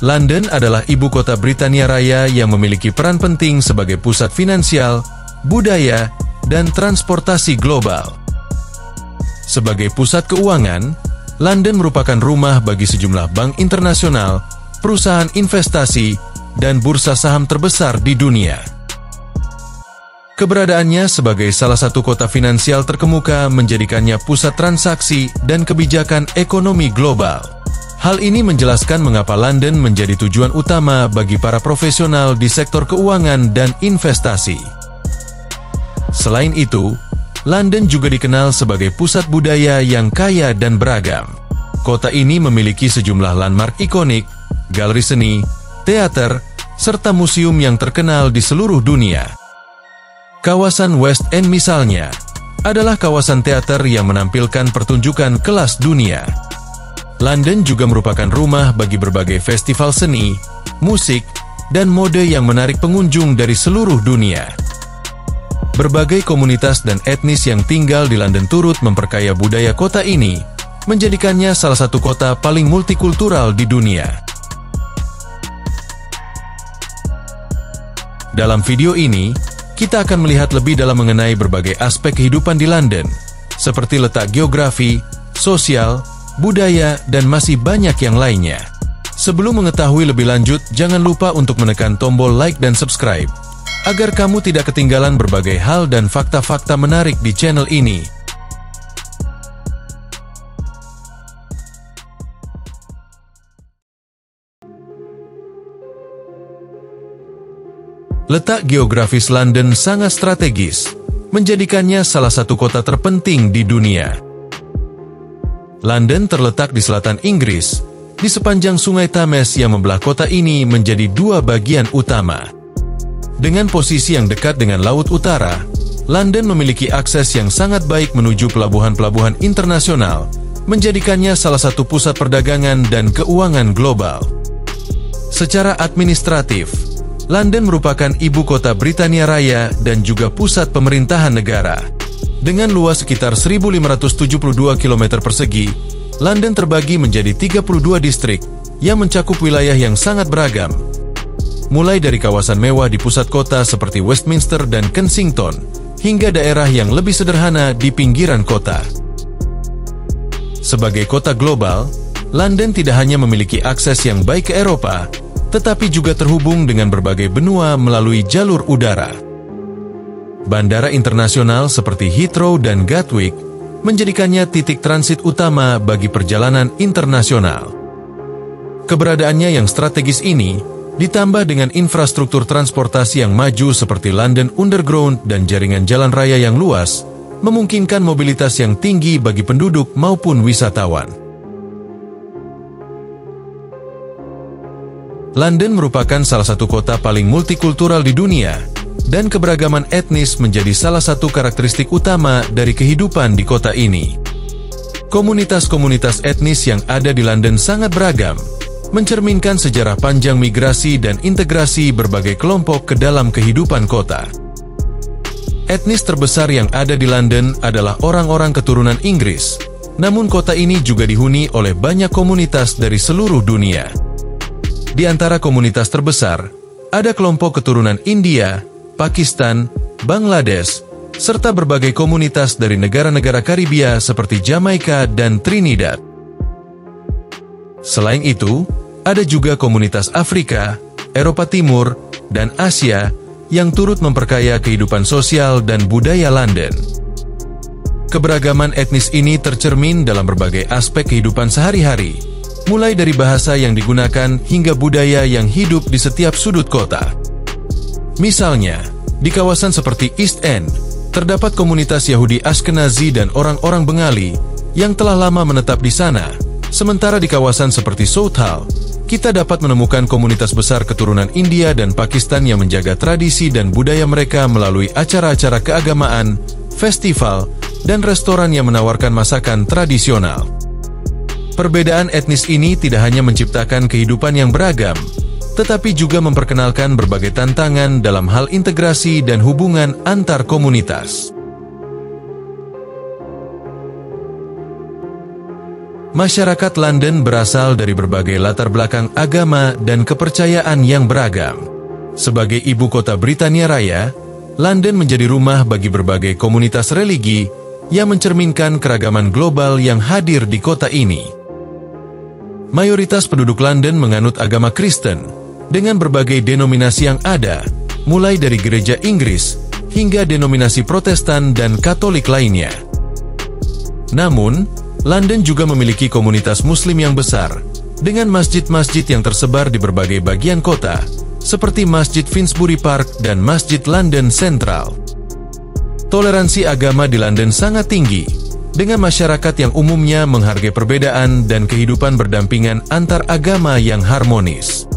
London adalah ibu kota Britania Raya yang memiliki peran penting sebagai pusat finansial, budaya, dan transportasi global. Sebagai pusat keuangan, London merupakan rumah bagi sejumlah bank internasional, perusahaan investasi, dan bursa saham terbesar di dunia. Keberadaannya sebagai salah satu kota finansial terkemuka menjadikannya pusat transaksi dan kebijakan ekonomi global. Hal ini menjelaskan mengapa London menjadi tujuan utama bagi para profesional di sektor keuangan dan investasi. Selain itu, London juga dikenal sebagai pusat budaya yang kaya dan beragam. Kota ini memiliki sejumlah landmark ikonik, galeri seni, teater, serta museum yang terkenal di seluruh dunia. Kawasan West End misalnya, adalah kawasan teater yang menampilkan pertunjukan kelas dunia. London juga merupakan rumah bagi berbagai festival seni, musik, dan mode yang menarik pengunjung dari seluruh dunia. Berbagai komunitas dan etnis yang tinggal di London turut memperkaya budaya kota ini, menjadikannya salah satu kota paling multikultural di dunia. Dalam video ini, kita akan melihat lebih dalam mengenai berbagai aspek kehidupan di London, seperti letak geografi, sosial, budaya, dan masih banyak yang lainnya. Sebelum mengetahui lebih lanjut, jangan lupa untuk menekan tombol like dan subscribe, agar kamu tidak ketinggalan berbagai hal dan fakta-fakta menarik di channel ini. Letak geografis London sangat strategis, menjadikannya salah satu kota terpenting di dunia. London terletak di selatan Inggris, di sepanjang Sungai Thames yang membelah kota ini menjadi dua bagian utama. Dengan posisi yang dekat dengan Laut Utara, London memiliki akses yang sangat baik menuju pelabuhan-pelabuhan internasional, menjadikannya salah satu pusat perdagangan dan keuangan global. Secara administratif, London merupakan ibu kota Britania Raya dan juga pusat pemerintahan negara. Dengan luas sekitar 1.572 km persegi, London terbagi menjadi 32 distrik yang mencakup wilayah yang sangat beragam. Mulai dari kawasan mewah di pusat kota seperti Westminster dan Kensington, hingga daerah yang lebih sederhana di pinggiran kota. Sebagai kota global, London tidak hanya memiliki akses yang baik ke Eropa, tetapi juga terhubung dengan berbagai benua melalui jalur udara. Bandara internasional seperti Heathrow dan Gatwick menjadikannya titik transit utama bagi perjalanan internasional. Keberadaannya yang strategis ini, ditambah dengan infrastruktur transportasi yang maju seperti London Underground dan jaringan jalan raya yang luas, memungkinkan mobilitas yang tinggi bagi penduduk maupun wisatawan. London merupakan salah satu kota paling multikultural di dunia, dan keberagaman etnis menjadi salah satu karakteristik utama dari kehidupan di kota ini. Komunitas-komunitas etnis yang ada di London sangat beragam, mencerminkan sejarah panjang migrasi dan integrasi berbagai kelompok ke dalam kehidupan kota. Etnis terbesar yang ada di London adalah orang-orang keturunan Inggris, namun kota ini juga dihuni oleh banyak komunitas dari seluruh dunia. Di antara komunitas terbesar, ada kelompok keturunan India, Pakistan, Bangladesh, serta berbagai komunitas dari negara-negara Karibia seperti Jamaika dan Trinidad. Selain itu, ada juga komunitas Afrika, Eropa Timur, dan Asia yang turut memperkaya kehidupan sosial dan budaya London. Keberagaman etnis ini tercermin dalam berbagai aspek kehidupan sehari-hari, mulai dari bahasa yang digunakan hingga budaya yang hidup di setiap sudut kota. Misalnya, di kawasan seperti East End, terdapat komunitas Yahudi Ashkenazi dan orang-orang Bengali yang telah lama menetap di sana. Sementara di kawasan seperti Southall, kita dapat menemukan komunitas besar keturunan India dan Pakistan yang menjaga tradisi dan budaya mereka melalui acara-acara keagamaan, festival, dan restoran yang menawarkan masakan tradisional. Perbedaan etnis ini tidak hanya menciptakan kehidupan yang beragam, tetapi juga memperkenalkan berbagai tantangan dalam hal integrasi dan hubungan antar komunitas. Masyarakat London berasal dari berbagai latar belakang agama dan kepercayaan yang beragam. Sebagai ibu kota Britania Raya, London menjadi rumah bagi berbagai komunitas religi yang mencerminkan keragaman global yang hadir di kota ini. Mayoritas penduduk London menganut agama Kristen, dengan berbagai denominasi yang ada, mulai dari gereja Inggris hingga denominasi Protestan dan Katolik lainnya. Namun, London juga memiliki komunitas Muslim yang besar, dengan masjid-masjid yang tersebar di berbagai bagian kota, seperti Masjid Finsbury Park dan Masjid London Central. Toleransi agama di London sangat tinggi, dengan masyarakat yang umumnya menghargai perbedaan dan kehidupan berdampingan antar agama yang harmonis.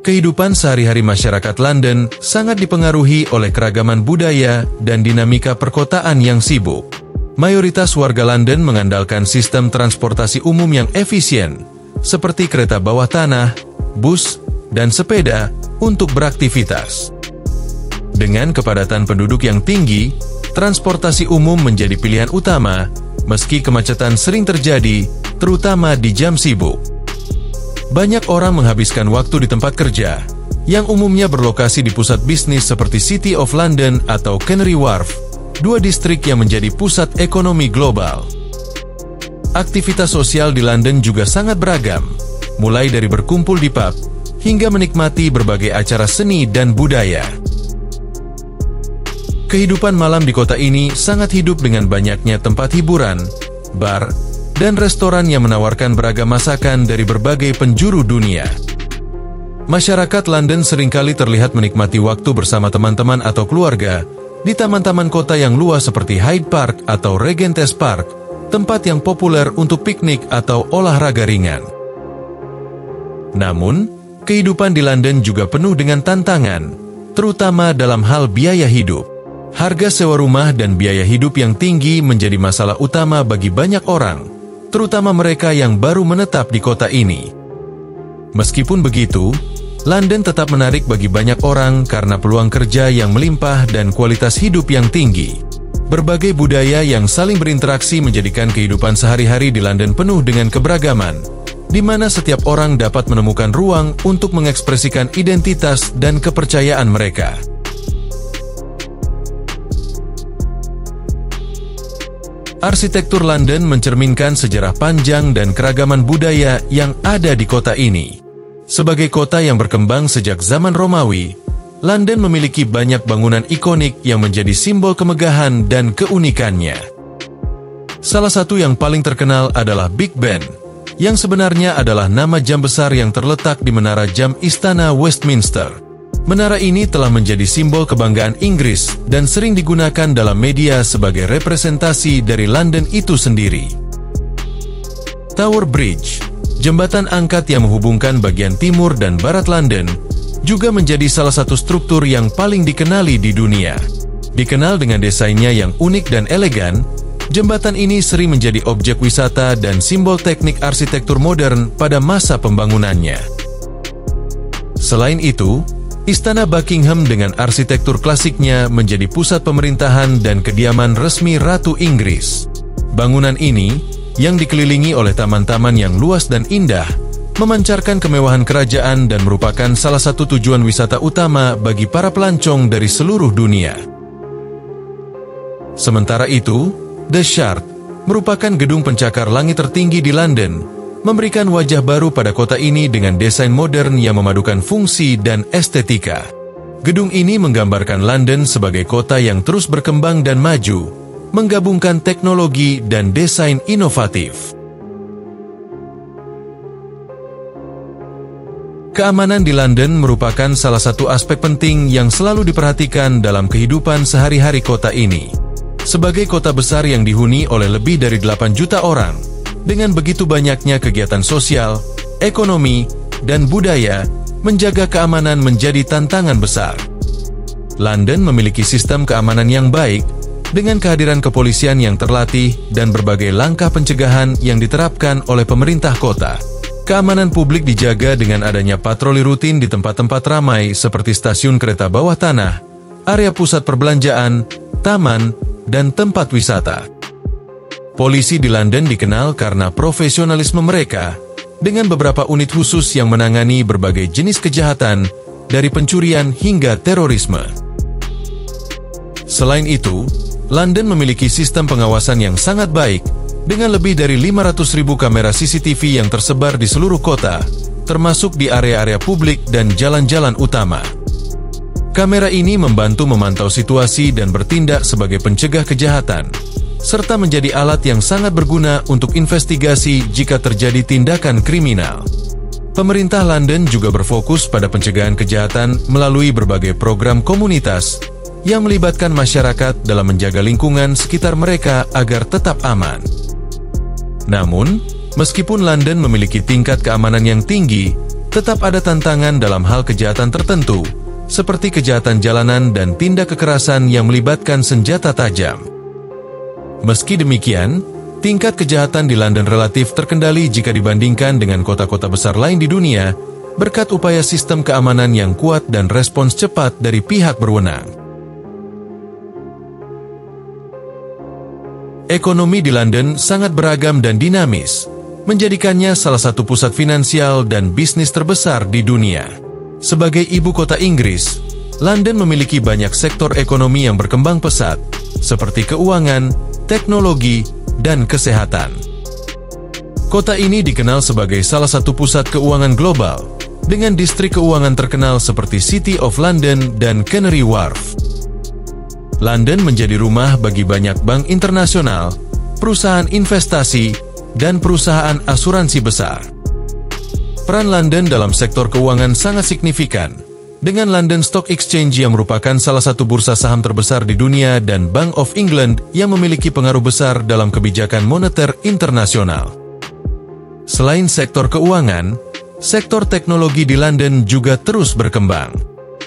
Kehidupan sehari-hari masyarakat London sangat dipengaruhi oleh keragaman budaya dan dinamika perkotaan yang sibuk. Mayoritas warga London mengandalkan sistem transportasi umum yang efisien, seperti kereta bawah tanah, bus, dan sepeda untuk beraktivitas. Dengan kepadatan penduduk yang tinggi, transportasi umum menjadi pilihan utama, meski kemacetan sering terjadi, terutama di jam sibuk. Banyak orang menghabiskan waktu di tempat kerja, yang umumnya berlokasi di pusat bisnis seperti City of London atau Canary Wharf, dua distrik yang menjadi pusat ekonomi global. Aktivitas sosial di London juga sangat beragam, mulai dari berkumpul di pub, hingga menikmati berbagai acara seni dan budaya. Kehidupan malam di kota ini sangat hidup dengan banyaknya tempat hiburan, bar, dan restoran yang menawarkan beragam masakan dari berbagai penjuru dunia. Masyarakat London seringkali terlihat menikmati waktu bersama teman-teman atau keluarga di taman-taman kota yang luas seperti Hyde Park atau Regent's Park, tempat yang populer untuk piknik atau olahraga ringan. Namun, kehidupan di London juga penuh dengan tantangan, terutama dalam hal biaya hidup. Harga sewa rumah dan biaya hidup yang tinggi menjadi masalah utama bagi banyak orang, terutama mereka yang baru menetap di kota ini. Meskipun begitu, London tetap menarik bagi banyak orang karena peluang kerja yang melimpah dan kualitas hidup yang tinggi. Berbagai budaya yang saling berinteraksi menjadikan kehidupan sehari-hari di London penuh dengan keberagaman, di mana setiap orang dapat menemukan ruang untuk mengekspresikan identitas dan kepercayaan mereka. Arsitektur London mencerminkan sejarah panjang dan keragaman budaya yang ada di kota ini. Sebagai kota yang berkembang sejak zaman Romawi, London memiliki banyak bangunan ikonik yang menjadi simbol kemegahan dan keunikannya. Salah satu yang paling terkenal adalah Big Ben, yang sebenarnya adalah nama jam besar yang terletak di menara jam Istana Westminster. Menara ini telah menjadi simbol kebanggaan Inggris dan sering digunakan dalam media sebagai representasi dari London itu sendiri. Tower Bridge, jembatan angkat yang menghubungkan bagian timur dan barat London, juga menjadi salah satu struktur yang paling dikenali di dunia. Dikenal dengan desainnya yang unik dan elegan, jembatan ini sering menjadi objek wisata dan simbol teknik arsitektur modern pada masa pembangunannya. Selain itu, Istana Buckingham dengan arsitektur klasiknya menjadi pusat pemerintahan dan kediaman resmi Ratu Inggris. Bangunan ini, yang dikelilingi oleh taman-taman yang luas dan indah, memancarkan kemewahan kerajaan dan merupakan salah satu tujuan wisata utama bagi para pelancong dari seluruh dunia. Sementara itu, The Shard merupakan gedung pencakar langit tertinggi di London, memberikan wajah baru pada kota ini dengan desain modern yang memadukan fungsi dan estetika. Gedung ini menggambarkan London sebagai kota yang terus berkembang dan maju, menggabungkan teknologi dan desain inovatif. Keamanan di London merupakan salah satu aspek penting yang selalu diperhatikan dalam kehidupan sehari-hari kota ini. Sebagai kota besar yang dihuni oleh lebih dari 8 juta orang, dengan begitu banyaknya kegiatan sosial, ekonomi, dan budaya, menjaga keamanan menjadi tantangan besar. London memiliki sistem keamanan yang baik, dengan kehadiran kepolisian yang terlatih dan berbagai langkah pencegahan yang diterapkan oleh pemerintah kota. Keamanan publik dijaga dengan adanya patroli rutin di tempat-tempat ramai seperti stasiun kereta bawah tanah, area pusat perbelanjaan, taman, dan tempat wisata. Polisi di London dikenal karena profesionalisme mereka, dengan beberapa unit khusus yang menangani berbagai jenis kejahatan, dari pencurian hingga terorisme. Selain itu, London memiliki sistem pengawasan yang sangat baik, dengan lebih dari 500.000 kamera CCTV yang tersebar di seluruh kota, termasuk di area-area publik dan jalan-jalan utama. Kamera ini membantu memantau situasi dan bertindak sebagai pencegah kejahatan, serta menjadi alat yang sangat berguna untuk investigasi jika terjadi tindakan kriminal. Pemerintah London juga berfokus pada pencegahan kejahatan melalui berbagai program komunitas yang melibatkan masyarakat dalam menjaga lingkungan sekitar mereka agar tetap aman. Namun, meskipun London memiliki tingkat keamanan yang tinggi, tetap ada tantangan dalam hal kejahatan tertentu, seperti kejahatan jalanan dan tindak kekerasan yang melibatkan senjata tajam. Meski demikian, tingkat kejahatan di London relatif terkendali jika dibandingkan dengan kota-kota besar lain di dunia, berkat upaya sistem keamanan yang kuat dan respons cepat dari pihak berwenang. Ekonomi di London sangat beragam dan dinamis, menjadikannya salah satu pusat finansial dan bisnis terbesar di dunia. Sebagai ibu kota Inggris, London memiliki banyak sektor ekonomi yang berkembang pesat, seperti keuangan, teknologi, dan kesehatan. Kota ini dikenal sebagai salah satu pusat keuangan global, dengan distrik keuangan terkenal seperti City of London dan Canary Wharf. London menjadi rumah bagi banyak bank internasional, perusahaan investasi, dan perusahaan asuransi besar. Peran London dalam sektor keuangan sangat signifikan, dengan London Stock Exchange yang merupakan salah satu bursa saham terbesar di dunia dan Bank of England yang memiliki pengaruh besar dalam kebijakan moneter internasional. Selain sektor keuangan, sektor teknologi di London juga terus berkembang.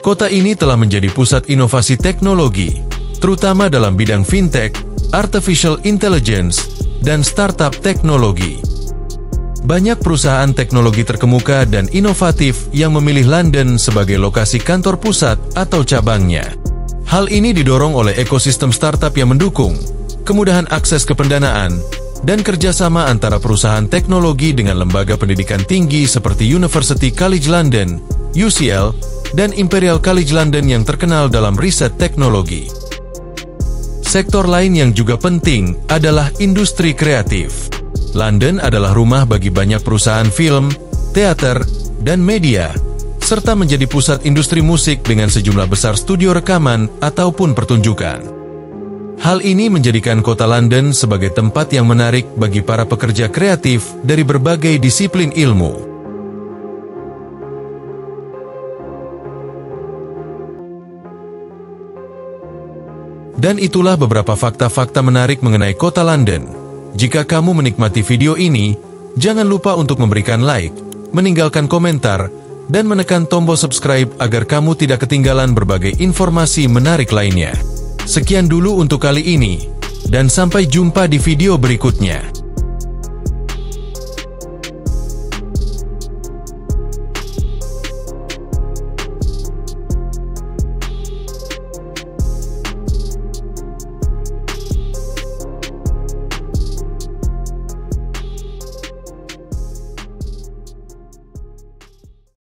Kota ini telah menjadi pusat inovasi teknologi, terutama dalam bidang fintech, artificial intelligence, dan startup teknologi. Banyak perusahaan teknologi terkemuka dan inovatif yang memilih London sebagai lokasi kantor pusat atau cabangnya. Hal ini didorong oleh ekosistem startup yang mendukung, kemudahan akses ke pendanaan, dan kerjasama antara perusahaan teknologi dengan lembaga pendidikan tinggi seperti University College London, UCL, dan Imperial College London yang terkenal dalam riset teknologi. Sektor lain yang juga penting adalah industri kreatif. London adalah rumah bagi banyak perusahaan film, teater, dan media, serta menjadi pusat industri musik dengan sejumlah besar studio rekaman ataupun pertunjukan. Hal ini menjadikan kota London sebagai tempat yang menarik bagi para pekerja kreatif dari berbagai disiplin ilmu. Dan itulah beberapa fakta-fakta menarik mengenai kota London. Jika kamu menikmati video ini, jangan lupa untuk memberikan like, meninggalkan komentar, dan menekan tombol subscribe agar kamu tidak ketinggalan berbagai informasi menarik lainnya. Sekian dulu untuk kali ini, dan sampai jumpa di video berikutnya.